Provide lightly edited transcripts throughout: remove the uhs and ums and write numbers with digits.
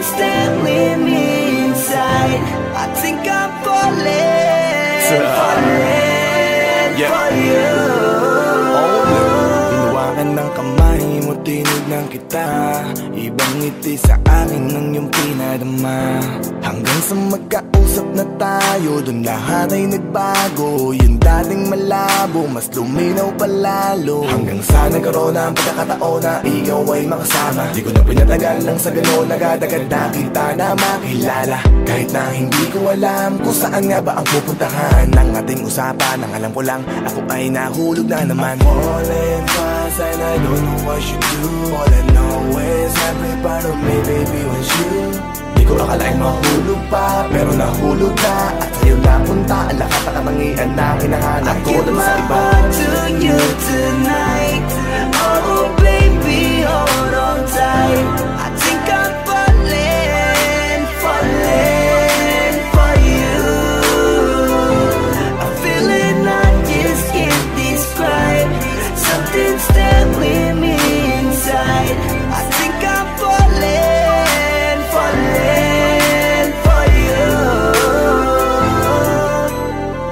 Something's telling me inside, I think I'm falling, falling for you. Hinawakan ng kamay mo, tinignan kita. Ibang ngiti sa akin ng iyong pinadama. Hanggang sa magkausap na tayo, dun lahat ay nagbago. Yung dating malabo, mas luminaw palalo. Hanggang sa nagkaroon ang pagkakataon na ikaw ay makasama. Di ko na pinatagal lang sa gano'n, nagadagad na kita na makilala. Kahit na hindi ko alam kung saan nga ba ang pupuntahan ng ating usapan. Ang alam ko lang, ako ay nahulog na naman. I'm falling fast and I don't know what you do. All I know is every part of me, baby, was you. Di ko akalaing mahulog pa, pero nahulog na. At sa'yo napunta, ang lakas na katangian na hinahanap ko dun sa iba. I give my heart to you tonight. Oh baby, hold on tight. I think I'm falling, falling for you. A feeling I just can't describe. Something's telling me inside, I think I'm falling, falling for you.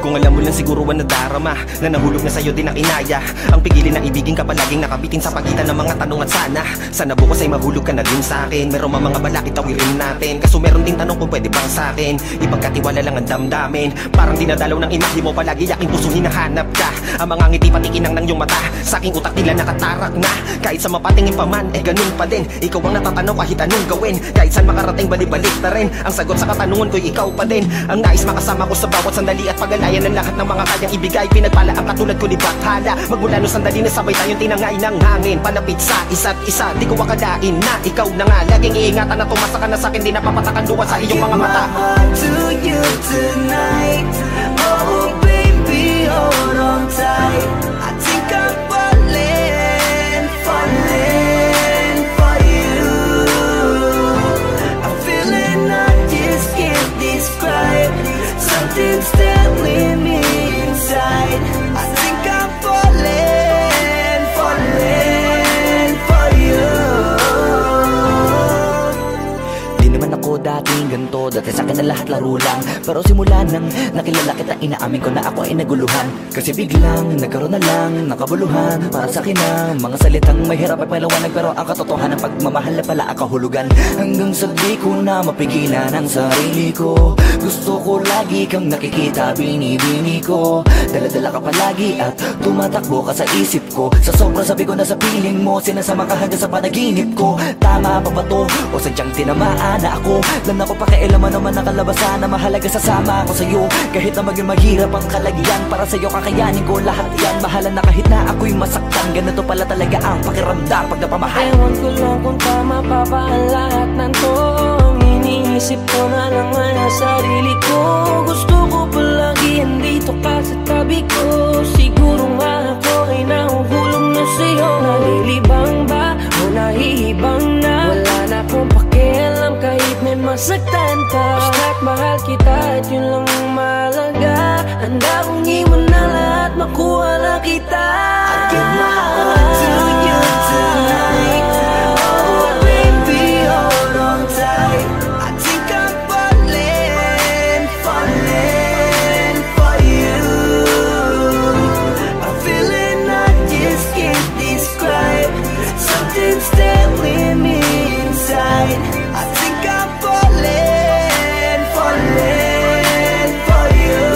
Kung alam mo lang siguro ang nadarama na nahulog na sa'yo din ang inaya. Ang pigilin na ibigin ka palaging nakabitin sa pagitan ng mga tanong at sana bukas ay mahulog ka na din sa'kin. Meron mga balakid tawirin natin, kaso meron ding tanong kung pwede bang sa'kin ipagkatiwala lang ang damdamin. Parang dinadalaw ng imahe mo, palagi aking puso hinahanap ka. Ang mga ngiti patikinang ng iyong mata, sa aking utak nila nakatarak na. Kahit sa mapatingin pa man, ganun pa din. Ikaw ang natatanaw kahit anong gawin. Kahit saan makarating balibalik na rin. Ang sagot sa katanungan ko'y ikaw pa din. Ang nais makasama ko sa bawat sandali at pag-alayan ng lahat ng mga kayang ibigay. Pinagpala ang katulad ko ni Bathala. Magmula no sandali na sabay tayong tinangay ng hangin. Palapit sa isa't isa, di ko akalain na ikaw na nga. Laging iingatan na tumasa ka na sa'kin, di napapatakan duwan sa iyong mga mata. I give my heart to you tonight. Oh baby, hold on tight. I think I'm falling, falling for you. A feeling I just can't describe. Something's telling me inside, I think I'm falling, falling for you. Di naman ako dating ganito, dati sa'kin na lahat laro lang. Pero simula nang nakilala kita, inaamin ko na ako ay naguluhan. Kasi biglang nagkaroon na lang ng kabuluhan. Para sa'kin na mga salitang may hirap at paliwanag, pero ang katotohanan pagmamahal na pala ang kahulugan. Hanggang sa di ko na mapigilan ang sarili ko. Gusto ko lagi kang nakikita, binibini ko. Dala-dala ka palagi at tumatakbo ka sa isip ko. Sa sobrang sabi ko na sa piling mo, sinasama ka hanggang sa panaginip ko. Tama pa ba to? O sadyang tinamaan na ako? Lang na ko pakialaman naman ang kalabasan na mahalaga sasama ako sa'yo. Kahit na maging maghirap ang kalagyan, para sa'yo kakayanin ko lahat yan. Mahalan na kahit na ako'y masaktan, ganito pala talaga ang pakiramdam pag napamahal. Ewan ko lang kung tama pa ba ang lahat ng to. Iniisip ko na lang ang sarili ko. Gusto ko palagi andito ka sa tabi ko. Siguro nga ako ay nahuhulog na sa'yo. Nalilibang ba o nahihibang na? Wala na akong pakialam kahit may masaktan ka. Basta't mahal kita at yun lang ang mahalaga. Handa kong iwan na lahat, makuha lang kita. I give my heart to you tonight. Oh baby, hold on tight. I think I'm falling, falling for you. A feeling I just can't describe. Something's telling me inside, I think I'm falling, falling for you.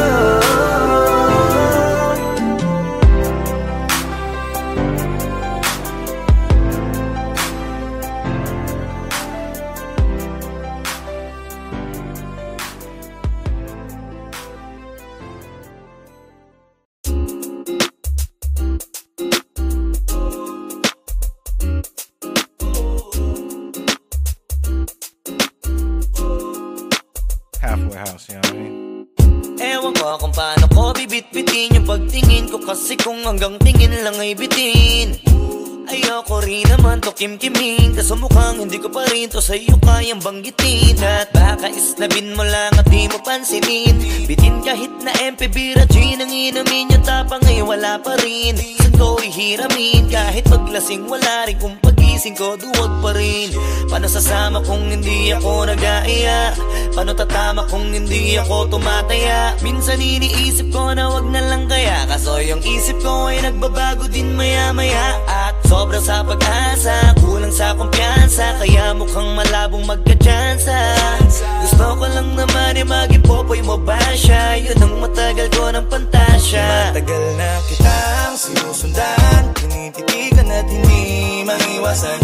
Halfway house, you know what I mean? Ewan ko kung paano ko bibit-bitin yung pagtingin ko. Kasi kung hanggang tingin lang ay bitin, ayoko rin naman to kimkimin. Kaso mukhang hindi ko pa rin to sa'yo kayang banggitin. At baka isnabin mo lang at di mo pansinin. Bitin kahit na MP Bira Gin ang inumin, yung tapang ay wala pa rin. Saan ko ihiramin? Kahit paglasing wala rin, kung pagising ko duwag pa rin. Paano sasama kung hindi ako nag-aaya? Paano tatama kung hindi ako tumataya? Minsan iniisip ko na wag na lang kaya, kaso yung isip ko ay nagbabago din maya-maya. At sobra sa pag-asa, kulang sa kumpiyansa, kaya mukhang malabong magka-tsansa. Gusto ko lang naman ay mag-ipopoy mo ba siya? Yun ang matagal ko ng pantasya. Matagal na kitang sinusundan, tinititigan at hindi maiwasan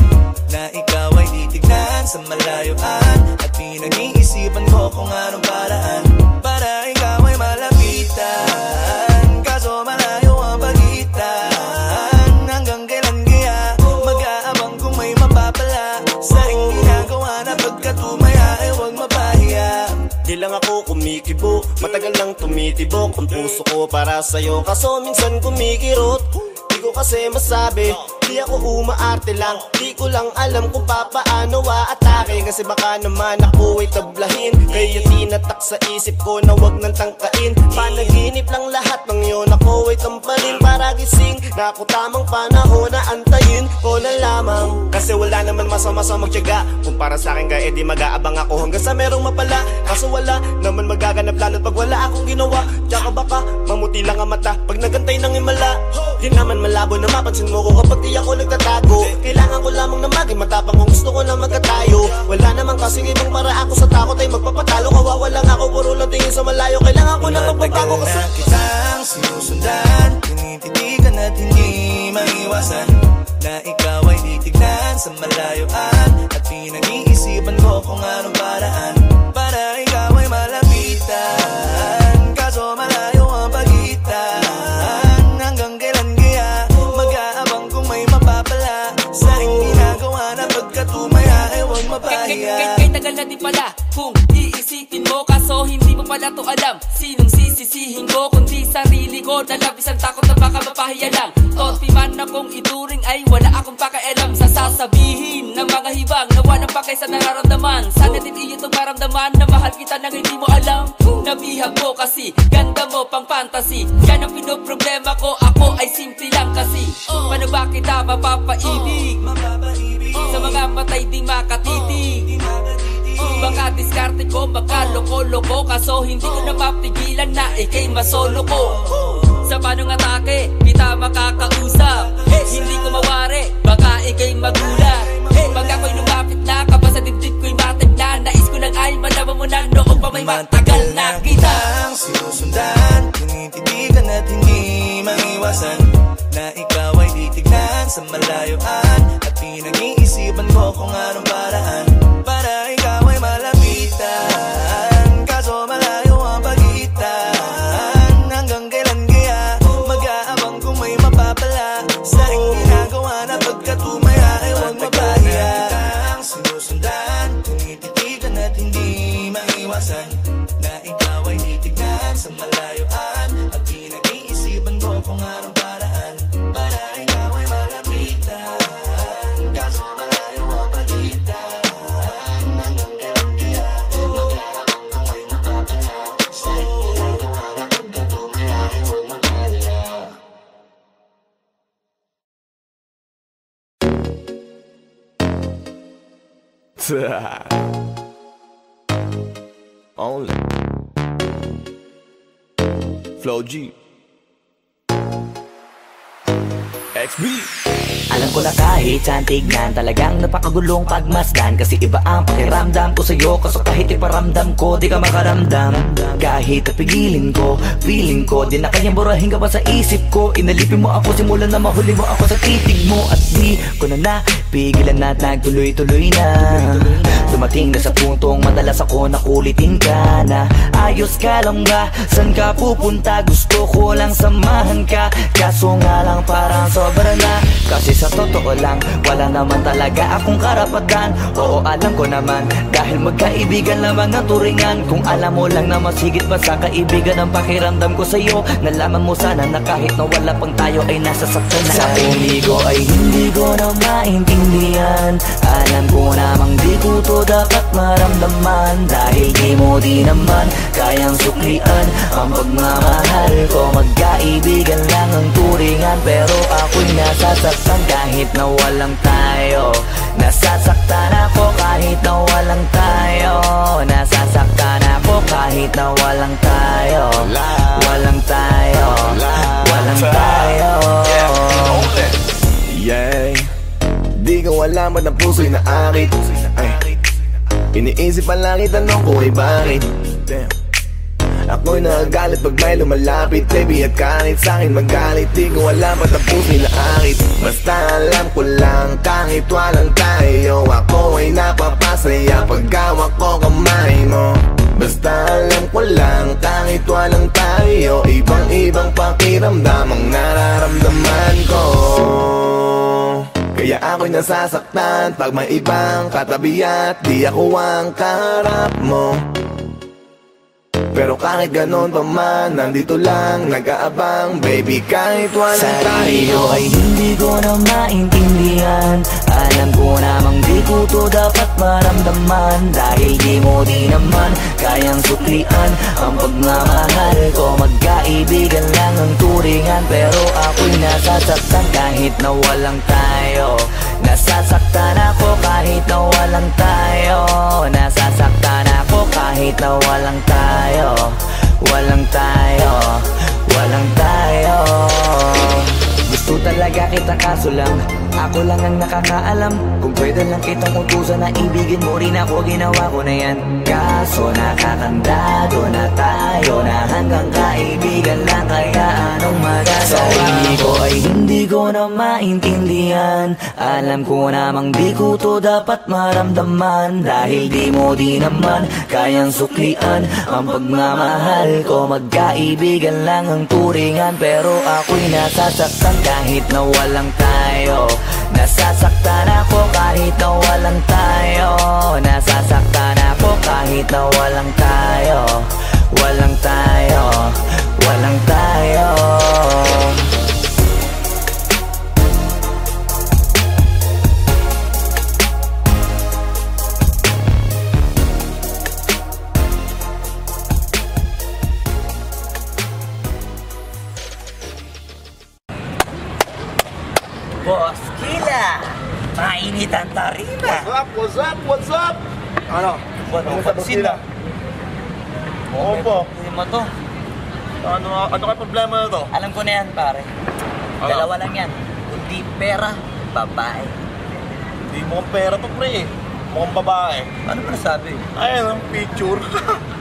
na ikaw ay titignan sa malayuan. At pinag-iisipan ko kung anong paraan para ikaw ay malapitan, kaso malayo ang pagitan. Hanggang kailan kaya mag-aabang kung may mapapala sa aking ginagawa na pagkatumaya ay huwag mapahiya. Di lang ako kumikibo, matagal nang tumitibok ang puso ko para sa'yo, kaso minsan kumikirot. Di ko kasi masabi, di ako umaarte lang, di ko lang alam kung papaano aatake. Kasi baka naman ako ay tablahin, kaya tinatak sa isip ko na wag nang tangkain. Panaginip lang lahat ng yun, ako ay tampalin para gising na ako tamang panahon na antayin ko na lamang. Kasi wala naman masama sa magtiyaga, kung para sa akin kaya di mag-aabang ako hanggang sa merong mapala. Kaso wala naman magaganap lalo't pag wala akong ginawa. Tsaka baka mamuti lang ang mata pag nagantay ng himala. Di naman malabo na mapansin mo ko kapag di ako nagtatago. Kailangan ko lamang na maging matapang kung gusto ko na magkatayo. Wala naman kasing ibang maraan ko sa takot ay magpapatalo. Kawawa lang ako, puro lang tingin sa malayo. Kailangan ko na magbabago kasi na kitang sinusundan, tinititigan at hindi maiwasan na ikaw ay titignan sa malayuan. At pinag-iisipan ko kung anong paraan para ikaw ay malapitan, kaso malayo ang pagitan. Hanggang kailan kaya mag-aabang kung may mapapala sa aking ginagawa na pagkatumaya ay huwag mapahiya. Kay tagal na di pala kung iisipin mo, kaso hindi mo pala to alam. Sinong sisisihin ko kundi sarili ko, na labis ang takot na baka mapahiya lang. Tonti man akong ituring ay wala akong pakialam sa sasabihin ng mga hibang na walang pakay sa nararamdaman. Sana din iyo itong maramdaman na mahal kita nang hindi mo alam. Nabihag mo kasi ganda mo pang fantasy, yan ang pinoproblema ko, ako ay simple lang kasi. Paano ba kita mapapaibig sa mga matay di makatitig? Baka diskarte ko, baka loko-loko, kaso hindi ko na mapigilan na ikay masolo ko. Sa panong atake, kita makakausap, hindi ko mawari, baka ikay magulat. Pag ako'y lumapit na, kapag sa dibdib ko'y matig na, nais ko lang ay malaman mo na noong pa may matagal na kita. Sinusundan, tinititigan at hindi maiwasan na ikaw ay titignan sa malayuan. At pinag-iisipan ko kung anong paraan para ikaw ay malapitan, kaso malayo ang pagitan. Hanggang kailan kaya mag-aabang kung may mapapala sa aking ginagawa na pagkatumaya ay huwag mapahiya. Sinusundan, tinititigan at hindi maiwasan na ikaw ay titignan sa malayuan. At pinag-iisipan ko kung anong paraan para ikaw ay malapitan, kaso malayo ang pagitan. Hanggang kailan kaya mag-aabang kung may mapapala sa aking ginagawa na pagkatumaya ay huwag mapahiya. only Flow G XB. Alam ko na kahit saan tignan, talagang napakagulong pagmasdan. Kasi iba ang pakiramdam ko sa'yo, kaso kahit iparamdam ko, di ka makaramdam. Kahit napigilin ko, feeling ko, di na kayang burahin ka pa sa isip ko. Inalipin mo ako, simulan na mahuli mo ako sa titig mo. At di ko na napigilan na nagtuloy-tuloy na. Dumating na sa puntong madalas ako nakulitin ka na. Ayos ka lang ba? San ka pupunta? Gusto ko lang samahan ka, kaso nga lang parang sobra na. Kasi sa totoo lang, wala naman talaga akong karapatan. Oo, alam ko naman, dahil magkaibigan lamang ang turingan. Kung alam mo lang na mas higit pa sa kaibigan ang pakiramdam ko sa'yo, nalaman mo sana na kahit na wala pang tayo ay nasasaktan na. Sa pumigo ay hindi ko na maintindihan. Alam ko namang di ko to dapat maramdaman, dahil di mo di naman kayang suklian ang pagmamahal ko. Magkaibigan lang ang turingan, pero ako'y nasasaktan kahit na walang tayo. Nasasaktan ako kahit kahit na walang tayo. Walang tayo, walang tayo. Yeah, di ko alam ba't ang puso'y naakit. Iniisip pa lang itanong ko ay bakit. Ako'y nagagalit pag may lumalapit. Baby at kahit sa'kin magalit, di ko alam ba't ang puso'y naakit. Basta alam ko lang kahit walang tayo, ako ay napapasaya pag hawak ko kamay mo. Basta alam ko lang kahit walang tayo, ibang-ibang pakiramdam ang nararamdaman ko. Kaya ako'y nasasaktan pag may ibang katabi at di ako ang kaharap mo. Pero kahit ganon pa man, nandito lang nag-aabang. Baby, kahit walang sarili tayo ko ay hindi ko na maintindihan. Alam ko namang di ko to dapat maramdaman, dahil di mo di naman kayang suklian ang pagmamahal ko. Magkaibigan lang ang turingan, pero ako'y nasasaktan kahit na walang tayo. Nasasaktan ako kahit na walang tayo. Nasasaktan ako kahit na walang tayo. Walang tayo, walang tayo. Gusto talaga kita kaso lang ako lang ang nakakaalam. Kung pwede lang kitang utusan na ibigin mo rin ako, ginawa ko na yan. Kaso nakakandado na tayo na hanggang kaibigan lang, kaya anong magagawa? Sarili ko ay hindi ko na maintindihan. Alam ko namang di ko to dapat maramdaman, dahil di mo di naman kayang suklian ang pagmamahal ko. Magkaibigan lang ang turingan, pero ako'y nasasaktan kahit na walang tayo. Nasasaktan ako kahit na walang tayo. Nasasaktan ako kahit na walang tayo. Walang tayo, walang tayo. Boss Kila, mainit ang tarima. What's up? What's up? Ano? Ano pansin na? Opo. Hindi mo to. Ano kayo problema na to? Alam ko na yan, pare. Ano? Dalawa lang yan. Kundi pera, babae. Hindi mo pera to, pre. Mukhang babae. Ano ba nasabi? Ayun, picture.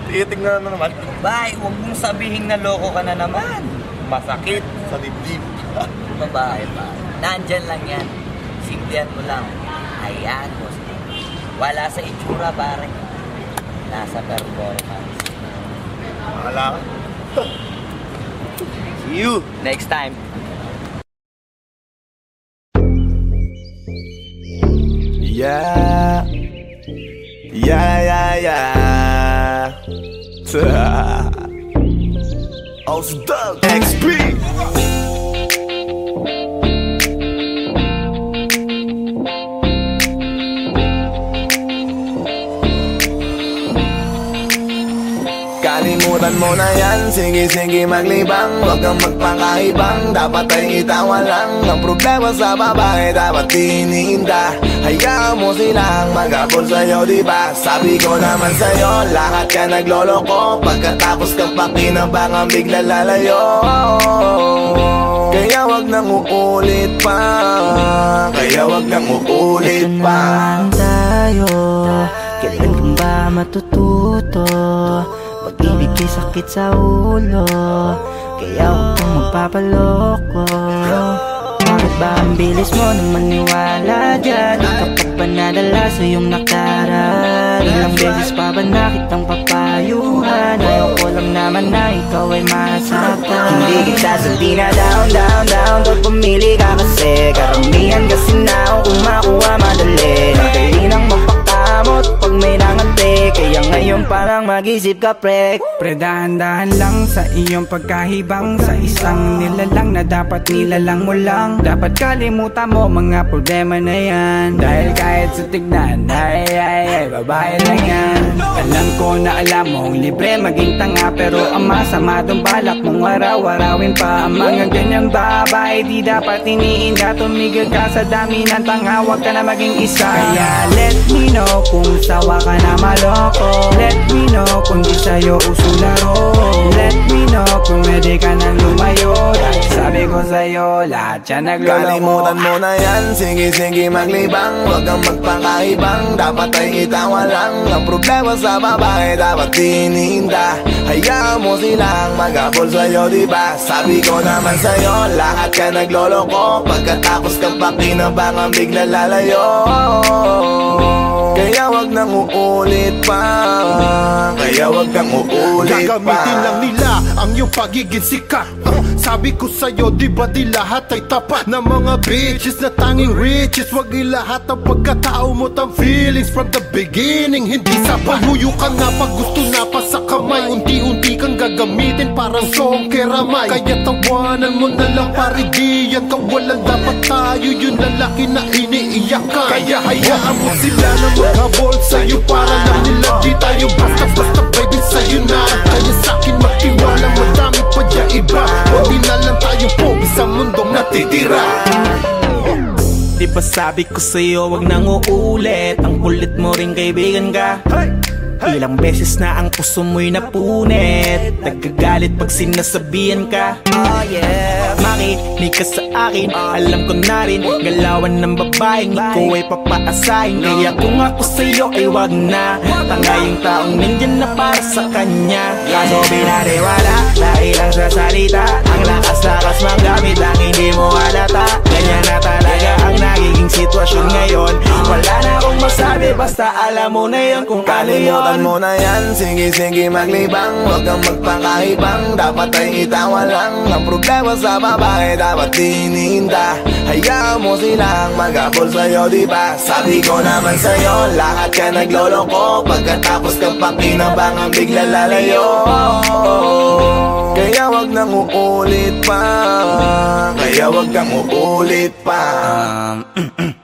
Titingnan na naman. Babae, huwag mong sabihin na loko ka na naman. Masakit sa dibdib. Babae pa. Nandyan lang yan. Simplihan mo lang. Ayan, boss. Wala sa itsura, pare. Nasa performance. Wala ka. See you. Next time. Yeah, yeah, yeah, yeah. Ausdog XP. Kalimutan mo na yan, sige maglibang. Huwag kang magpakaibang, dapat ay itawa lang. Ang problema sa babae, dapat tinihinda. Hayaan mo silang mag-abol sa'yo, diba? Sabi ko naman sa'yo, lahat ka nagloloko. Pagkatapos kang pakinabangan, bigla lalayo. Kaya wag nang uulit pa. Kaya wag nang uulit pa. Tayo, kailan kang ba matututo? Pag-ibig kay sakit sa ulo, kaya huwag kang magpapaloko. Bakit ba ang bilis mo nang maniwala dyan? Kapag pa nadala sa iyong nakaraan, ilang beses pa ba nakitang papayuhan? Ayaw ko lang naman na ikaw ay masaktan. Hindi kita sabi na down pag pumili ka kasi. Karamihan kasi na kung makuha madali. Madali nang magpakamot pag may nangante. Kaya ngayon parang mag-isip ka, pre. Pre, dahan-dahan lang sa iyong pagkahibang. Sa isang nilalang na dapat nilalang mo lang. Dapat kalimutan mo mga problema na yan. Dahil kahit sa tignan, ay, babae lang yan. Alam ko na alam mong libre maging tanga, pero ang masama dong balak mong araw-arawin pa. Ang mga ganyang babae di dapat iniinda. Tumigil ka sa dami ng tanga, huwag ka na maging isa. Kaya let me know kung sawa ka na maloko. Let me know kung di sa'yo uso laro. Let me know kung pwede ka nang lumayo. Dahil sabi ko sa'yo, lahat yan nagloloko. Kalimutan mo na yan, sige maglibang. Huwag kang magpakaibang, dapat ay itawa lang. Ang problema sa babae, dapat tininda. Hayaan mo silang mag-abol sa'yo, diba? Sabi ko naman sa'yo, lahat ka nagloloko. Pagkatapos kang pakinabangan, bigla lalayo. Kaya wag nang uulit pa. Kaya wag kang uulit pa. Gagamitin lang nila ang iyong pagiging sikat. Sabi ko sa'yo, di ba di lahat ay tapat na mga bitches na tanging riches. Wag ilahat ang pagkatao mo tang feelings from the beginning. Hindi sapat, huyo ka nga pag gusto na pa sa kamay. Unti-unti kang gagamitin parang song keramay. Kaya tawanan mo na lang paridiyan ka. Walang dapat tayo, yun lalaki na iniiyakan. Kaya hayaan mo sila na maghabol sa'yo. Para lang nila di tayo basta-basta baby sa'yo na. Kaya sa'kin magtiwala, madami pa dyan iba. Hindi na lang tayo pogi sa mundong natitira. Diba sabi ko sa'yo, wag nang uulit. Ang kulit mo rin kaibigan ka. Ilang beses na ang puso mo'y napunit. Nagkagalit pag sinasabihan ka. Oh yeah, makinig ka sa akin. Alam ko na rin, galawan ng babaeng ikaw ay papaasahin. Kaya kung ako sa'yo ay wag na. Tanga yung taong nandyan na para sa kanya. Kaso binariwala dahil lang sa salita. Ang lakas-lakas mang gamit ang hindi mo halata. Ganyan na talaga ang nagiging sitwasyon ngayon. Wala na akong masabi, basta alam mo na yun kung ano yun. Kalimutan mo na yan, sige maglibang. Huwag kang magpakaibang, dapat ay itawa lang. Ang problema sa babae, dapat tininda. Hayaan mo silang mag-abol sa'yo, diba? Sabi ko naman sa'yo, lahat ka nagloloko. Pagkatapos kang pakinabangan, bigla lalayo. Kaya wag nang uulit pa. Kaya wag kang uulit pa.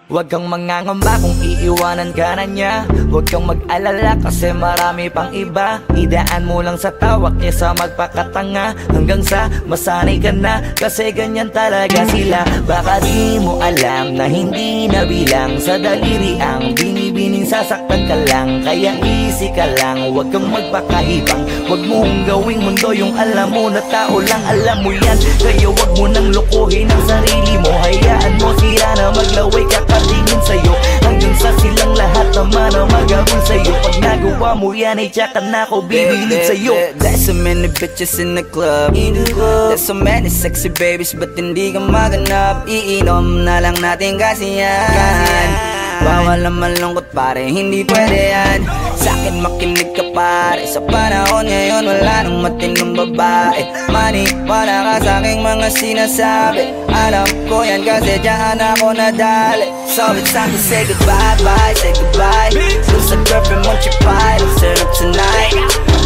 Huwag kang mangangamba kung iiwanan ka na niya. Huwag kang mag-alala kasi marami pang iba. Idaan mo lang sa tawak niya sa magpakatanga. Hanggang sa masanay ka na, kasi ganyan talaga sila. Baka di mo alam na hindi nabilang sa daliri ang binibining sasaktan ka lang. Kaya easy ka lang, huwag kang magpakaibang. Huwag mong gawing mundo yung alam mo na tao lang alam mo yan. Kaya huwag mo nang lokohin ang sarili mo. Hayaan mo sila na maglaway kakatingin sa'yo. Hanggang sa silang lahat naman na mag-abol sa'yo. Pag nagawa mo yan ay tsaka na ako bibilid sa'yo. There's so many bitches in the club. There's so many sexy babies, but hindi ka maganap. Iinom na lang natin kasi yan. Bawal ang malungkot pare, hindi pwede yan. Sa'kin makinig ka pare, sa panahon ngayon wala nang matinong babae. Maniwala ka sa'king mga sinasabi. Alam ko yan kasi dyan ako nadali. So it's time to say goodbye, bye, say goodbye. Lose a girlfriend, won't you fight? Let's turn up tonight.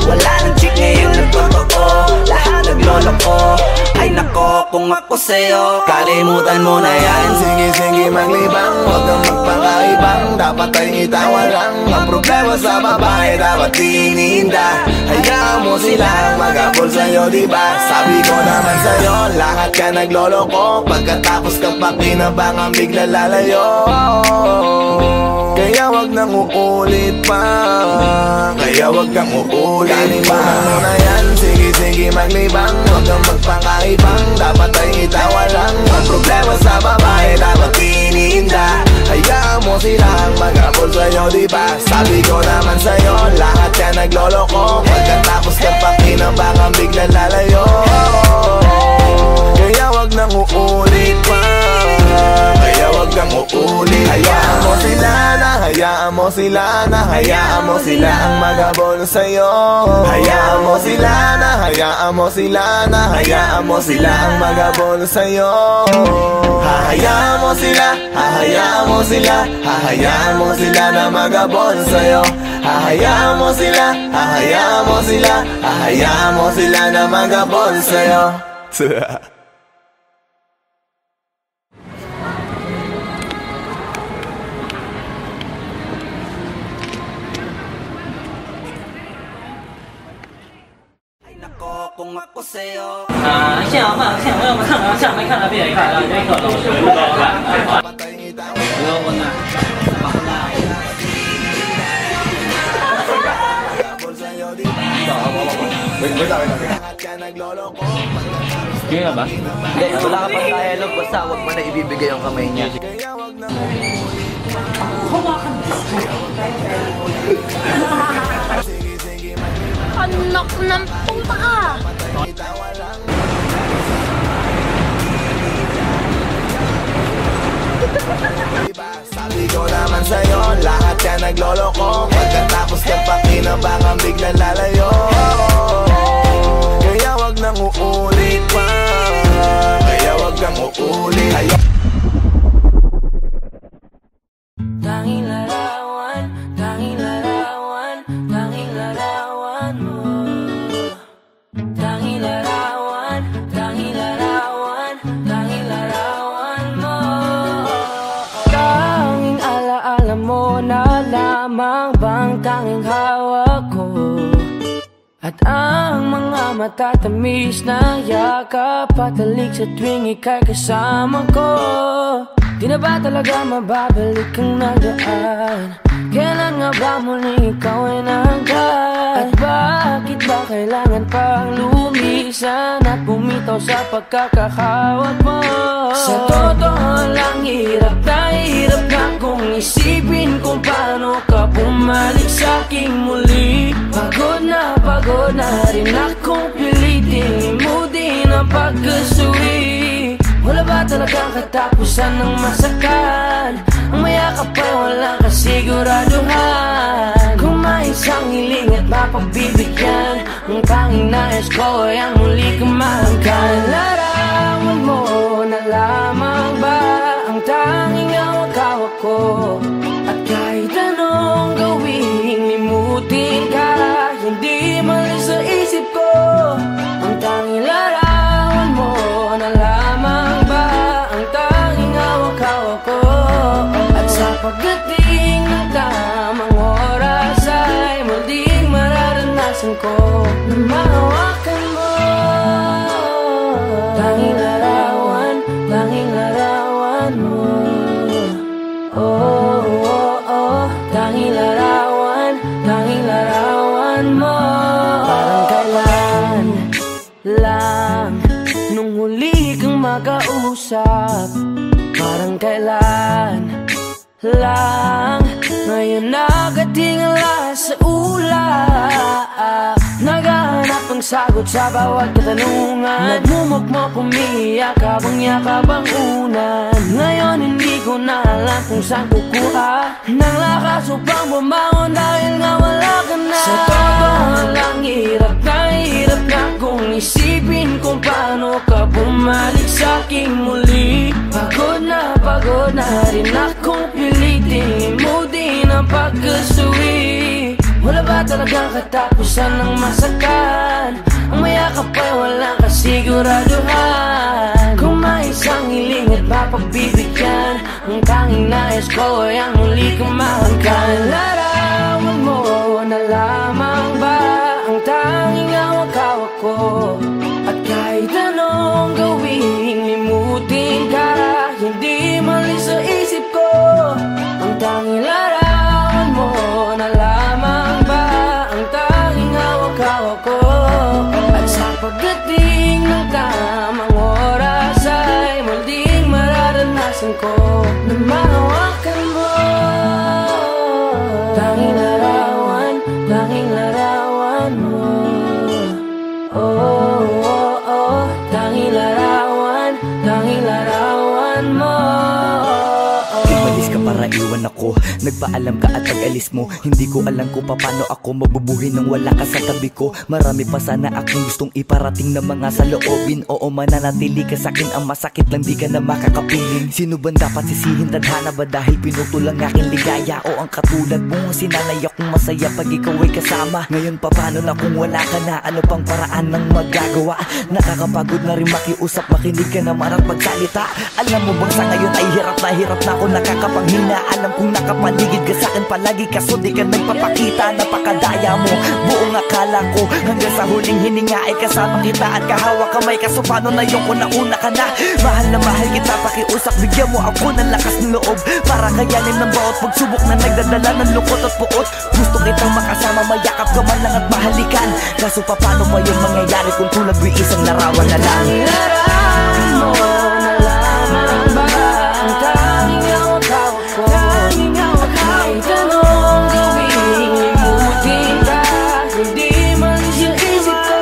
Wala nang chick ngayon nagtotoo. Lahat nagloloko. Ay nako, kung ako sa'yo, kalimutan mo na yan. Sige maglibang, huwag kang magpakaibang. Dapat ay itawa lang. Ang problema sa babae, dapat tininda. Hayaan mo silang mag-abol sa'yo, diba? Sabi ko naman sa'yo, lahat ka nagloloko. Pagkatapos kang pakinabangan, bigla lalayo. Kaya wag nang uulit pa. Kaya wag kang uulit pa. Kalimutan mo na yan, sige maglibang. Huwag kang magpakaibang, dapat ay itawa lang. Ang problema sa babae, dapat tininda. Hayaan mo silang mag-abol sa'yo, diba? Sabi ko naman sa'yo, lahat ka nagloloko. Pagkatapos kang pakinabangan, bigla lalayo. Kaya wag nang uulit pa. Kaya wag kang uulit. Hayaan mo sila na, hayaan mo sila na, hayaan mo sila ang mag-abol sa'yo. Hayaan mo sila na, hayaan mo sila na, hayaan mo sila ang mag-abol sa'yo. Hahayaan mo sila, hahayaan mo sila, hahayaan mo sila na mag-abol sa'yo. Hahayaan mo sila, hahayaan mo sila, hahayaan mo sila na mag-abol sa'yo. Kung ako sa'yo. 像没看到别人看到这个老师不高看，不要问呐。Kaya ba? Hindi, wala ka pang dialogue. Basta huwag mo na ibibigay yung kamay niya. Anak ng puta! Sabi ko naman sa'yo, lahat yan nagloloko. Pagkatapos ng pakinabangan biglang lalayo. Kaya wag nang uulit pa. Kaya wag nang uulit. Tanging larawan, tanging larawan, tanging larawan mo. Tanging larawan, tanging larawan, tanging larawan mo. Tanging alaala mo na lamang bang tanging hawak ko. At ang mga matatamis na yakap patalik sa tuwing ika'y kasama ko. Di na ba talaga mababalik ang nagdaan? Kailan nga ba muli ikaw ay nahanggan? At bakit ba kailangan pang lumisan at bumitaw sa pagkakahawak mo? Sa totoo lang hirap na kung isipin kung paano ka bumalik sa'king muli. Pagod na rin akong pilitin imutin ang pagkasuwi. Wala ba talagang katapusan ng masakan? Ang mayakap ay walang kasiguraduhan. Kung may isang hiling at mapagbibigyan, ang tanging nais ko ay ang muli kang mahanggan. Larawan mo na lamang ba ang tanging hawak-hawak ko? At kahit anong gawin, limutin ka, hindi malis sa isip ko. Ang tanging larawan mo na lamang ba ang tanging hawak-hawak ko? At sa pagdating ng tamang oras ay muling mararanasan ko na mahawakan mo. Tanging larawan, tanging larawan mo. Oh, oh, oh, tanging larawan, tanging larawan mo. Parang kailan lang nung huli kang makausap. Parang kailan lang ngayon nakatingala sa ulap. Naghahanap ng sagot sa bawat katanungan. Nagmumukmok umiiyak habang yakap ang unan. Ngayon hindi ko na alam kung saan kukuha ng lakas upang bumangon dahil nga wala ka na. Sa totoo lang hirap na kung isipin kung paano ka bumalik sa'king muli. Pagod na rin akong pilitin imutin ang pagkasuwi. Wala ba talagang katapusan ng masakan? Ang mayakap ay walang kasiguraduhan. Kung may isang hiling at mapagbibigyan, ang tanging nais ko ay ang muli kang mahanggan. Larawan mo na lamang ba ang tanging hawak-hawak ko? At kahit anong gawin, limutin ka, hindi malis sa isip ko. Ang tanging larawan mo na lamang ba ang tanging hawak-hawak ko? At sa pagdating ng tamang oras ay muling mararanasan ko na mahawakan mo. Tanging larawan, tanging larawan mo. Oh, oh, oh, tanging larawan, tanging larawan mo. Umalis ka para iwan ako. Nagpaalam ka at pag-alis mo, hindi ko alam kung paano ako mabubuhay nang wala ka sa tabi ko. Marami pa sana akong gustong iparating na mga saloobin. Oo, mananatili ka sa'kin, ang masakit lang di ka na makakapiling. Sino ba dapat sisihin? Tadhana ba dahil pinutol ang aking ligaya? O ang katulad mo, sinanay akong masaya pag ikaw ay kasama. Ngayon paano na kung wala ka na? Ano pang paraan ng magagawa? Nakakapagod na rin makiusap, makinig ka naman at magsalita. Alam mo bang sa ngayon ay hirap na ako nakakapanghina. Alam kong nakapaligid ka sa'kin palagi, kaso di ka nagpapakita. Napakadaya mo, buong akala ko, hanggang sa huling hininga ay kasama kita at kahawak kamay. Kaso paano na yung una-una ka na? Mahal na mahal kita, pakiusap, bigyan mo ako ng lakas ng loob para kayanin ng bawat pagsubok na nagdadala ng lungkot at puot. Gusto kitang makasama, mayakap ka man lang at mahalikan. Kaso paano pa yung mangyayari kung tulad mo isang larawan na lang? Larawan mo na lamang ba ang tanging hawak-hawak ko? Kahit anong gawin, imutin ka, hindi man siya isip ko.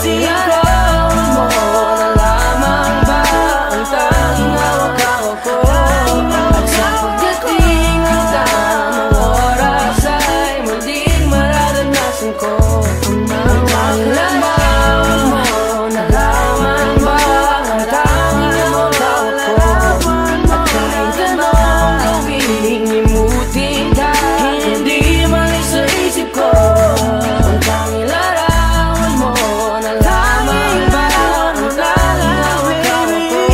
Larawan mo na lamang ba ang tanging hawak-hawak ko? At sa pagdating ng tamang oras ay muling mararanasan ko ang mga larawan mo na lamang ba ang tanging hawak-hawak ko? At kahit anong gawin, imutin ka, hindi man sa isip ko. Ang tanging larawan mo na lamang ba ang tanging hawak-hawak ko?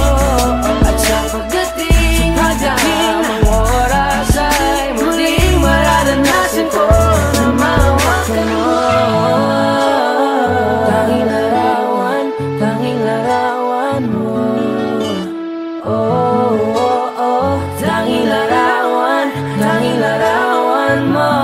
At sa pagdating ng tamang oras ay muling mararanasan ko na mahawakan mo. Tanging larawan mo. Oh, oh, oh. Tanging larawan mo.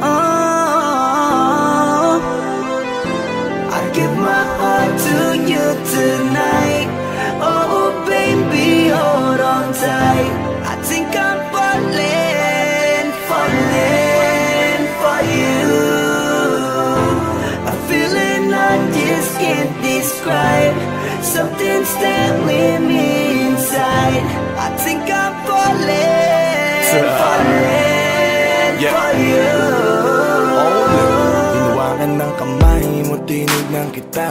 Oh, I give my heart to you tonight. Oh baby, hold on tight. I think I'm falling for you. A feeling I just can't describe. Something's staring me inside. I think I'm falling for you. Hinawakan ng kamay mo, tinignan kita.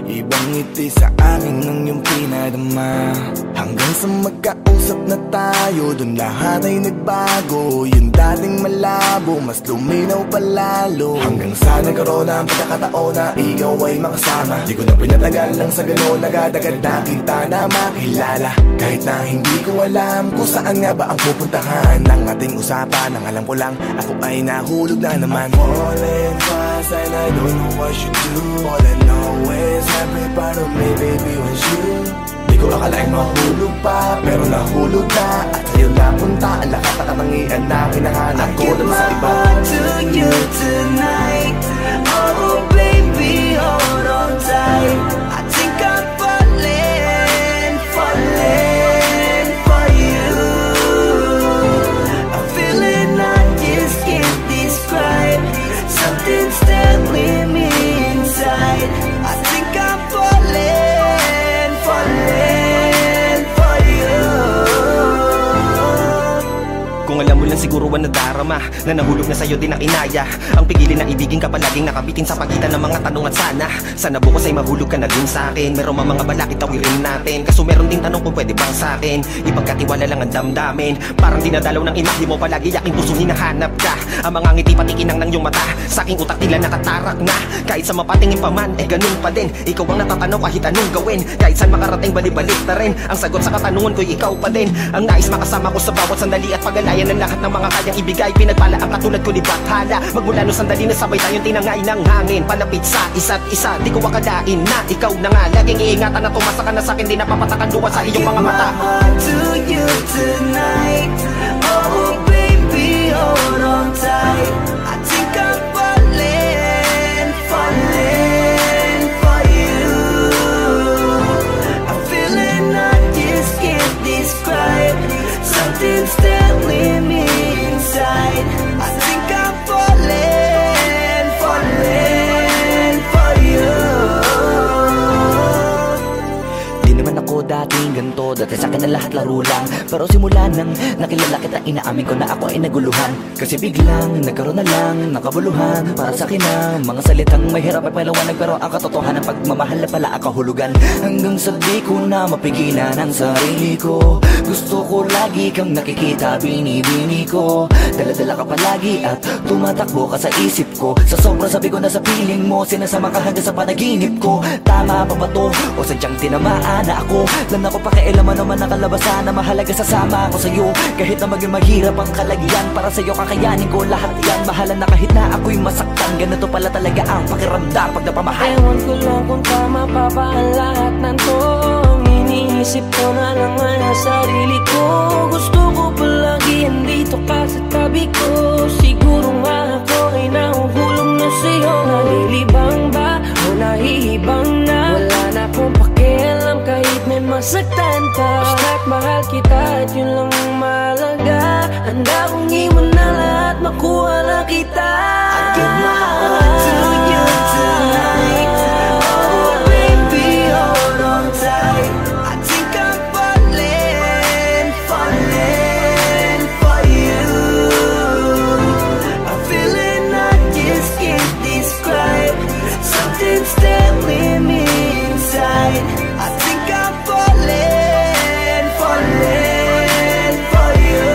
Ibang ngiti sa akin ng iyong pinadama. Hanggang sa magkausap na tayo, dun lahat ay nagbago. Yung dating malabo, mas luminaw palalo. Hanggang sa nagkaroon ang pagkakataon na ikaw ay makasama. Di ko na pinatagal lang sa gano'n, nagadagad na kita na makilala. Kahit na hindi ko alam kung saan nga ba ang pupuntahan ng ating usapan. Ang alam ko lang, ako ay nahulog na naman. I'm falling fast and I don't know what you do. All I know is every part of me, baby, was you. Di ko akalaing mahulog pa, pero nahulog na. At sa'yo napunta ang lahat na katangian na hinahanap ko dun sa iba. I give my heart to you tonight. Oh baby, hold on tight. I think I'm falling for you. A feeling I just can't describe. Something's staring me inside. I think I'm falling for you. Kung alam mo lang siguro ang nadarama na nahulog na sa'yo din ang inaya. Ang pigilin na ibigin ka palaging nakabitin sa pagitan ng mga tanong at sana bukas ay mahulog ka na din sa'kin. Meron mga balakid tawirin natin, kaso meron din tanong kung pwede bang sa'kin ipagkatiwala lang ang damdamin. Parang dinadalaw ng imahe mo, palagi aking puso hinahanap ka. Ang mga ngiti patikinang ng iyong mata, sa'king utak nila nakatarak na. Kahit sa mapatingin pa man, ganun pa din. Ikaw ang natatanaw kahit anong gawin. Kahit saan makarating balibalik na rin. Ang sagot sa katanungan ko'y ikaw pa din. Ang nais makasama ko sa bawat sandali at pag-alayan ng lahat ng mga kayang ibigay. Pinagpala ang katulad ko ni Bathala. Magmula no sandali na sabay tayong tinangay ng hangin. Palapit sa isa't isa, di ko akalain na ikaw na nga. Laging iingatan na tumasa ka na sa'kin, di napapatakan luwa sa iyong mga mata. I give my heart to you tonight. Oh baby, hold on tight. I think I'm falling for you. A feeling I just can't describe. Something's staring me inside. I think I'm falling for you. Di naman ako dating ganito, Dati sa'kin na lahat laro lang, pero simula nang nakilala kita, inaamin ko na ako ay naguluhan. Kasi biglang nagkaroon na lang nakabuluhan. Para sa'kin ang mga salitang mahirap ay paliwanag, pero ang katotohanan pagmamahal na pala ang kahulugan. Hanggang sa di ko na mapigilan ang sarili ko, gusto ko lagi kang nakikita, binibini ko. Dala-dala ka palagi at tumatakbo ka sa isip ko. Sa sobrang sabi ko na sa piling mo, sinasama ka hanggang sa panaginip ko. Tama pa ba to? O sadyang tinamaan na ako? Lang ako pakialaman naman ang kalabasan na mahalaga, sasama ako sa'yo. Kahit na maging maghirap ang kalagyan, para sa'yo kakayanin ko lahat yan. Mahalan na kahit na ako'y masaktan, ganito pala talaga ang pakiramdam pag napamahal. Ewan ko lang kung tama pa ba ang lahat ng to. Iniisip ko na lang ang sarili ko. Gusto ko palagi andito ka sa tabi ko. Siguro nga ako ay nahuhulog na sa'yo. Nalilibang ba o nahihibang na? Wala na akong pakialam kahit may masaktan pa. Basta't mahal kita at yun lang ang mahalaga. Handa kong iwan na lahat, makuha lang kita. I give my heart to you tonight. Oh baby, hold on tight. I think I'm falling, falling for you. A feeling I just can't describe. Something's telling me inside. I think I'm falling, falling for you.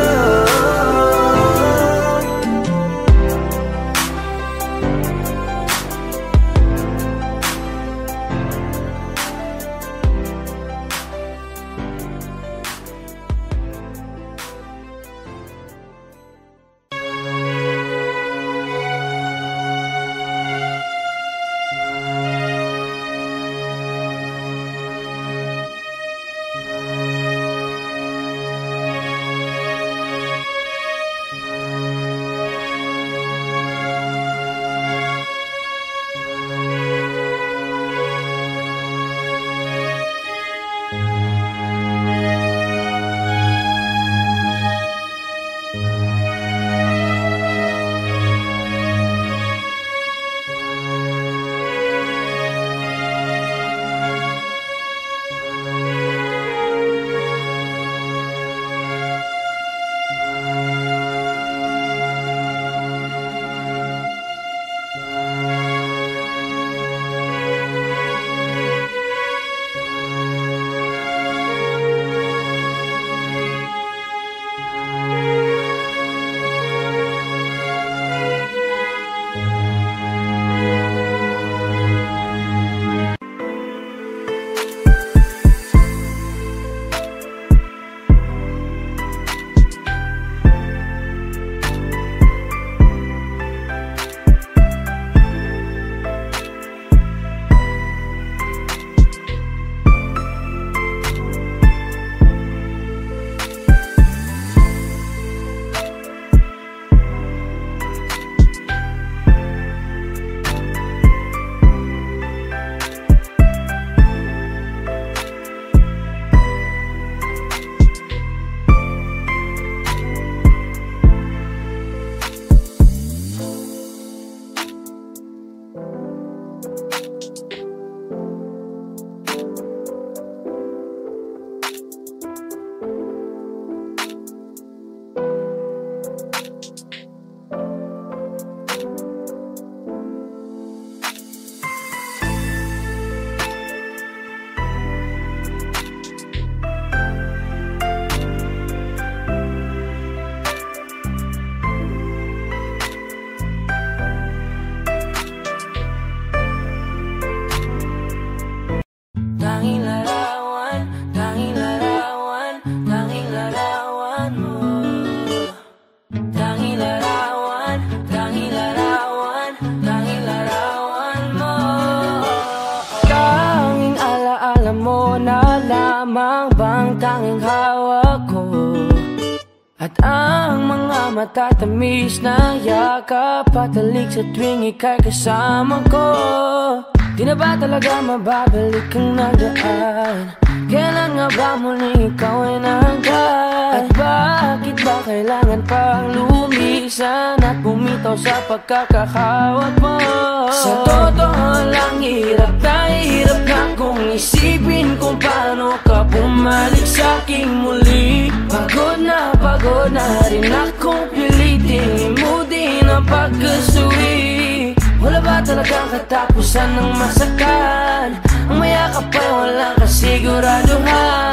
At ang mga matatamis na yakap patalik sa tuwing ika'y kasama ko. Di na ba talaga mababalik ang nagdaan? Kailan nga ba muli ikaw ay nangkat? At bakit ba kailangan pang lumisan at bumitaw sa pagkakakawat mo? Sa totoo lang, hirap na kong isipin kung paano ka bumalik sa'king muli. Pagod na rin akong pilitin mo din ang pagkasuwi. Wala ba talagang katapusan ng masakan? Ang mayakap ay walang kasiguraduhan.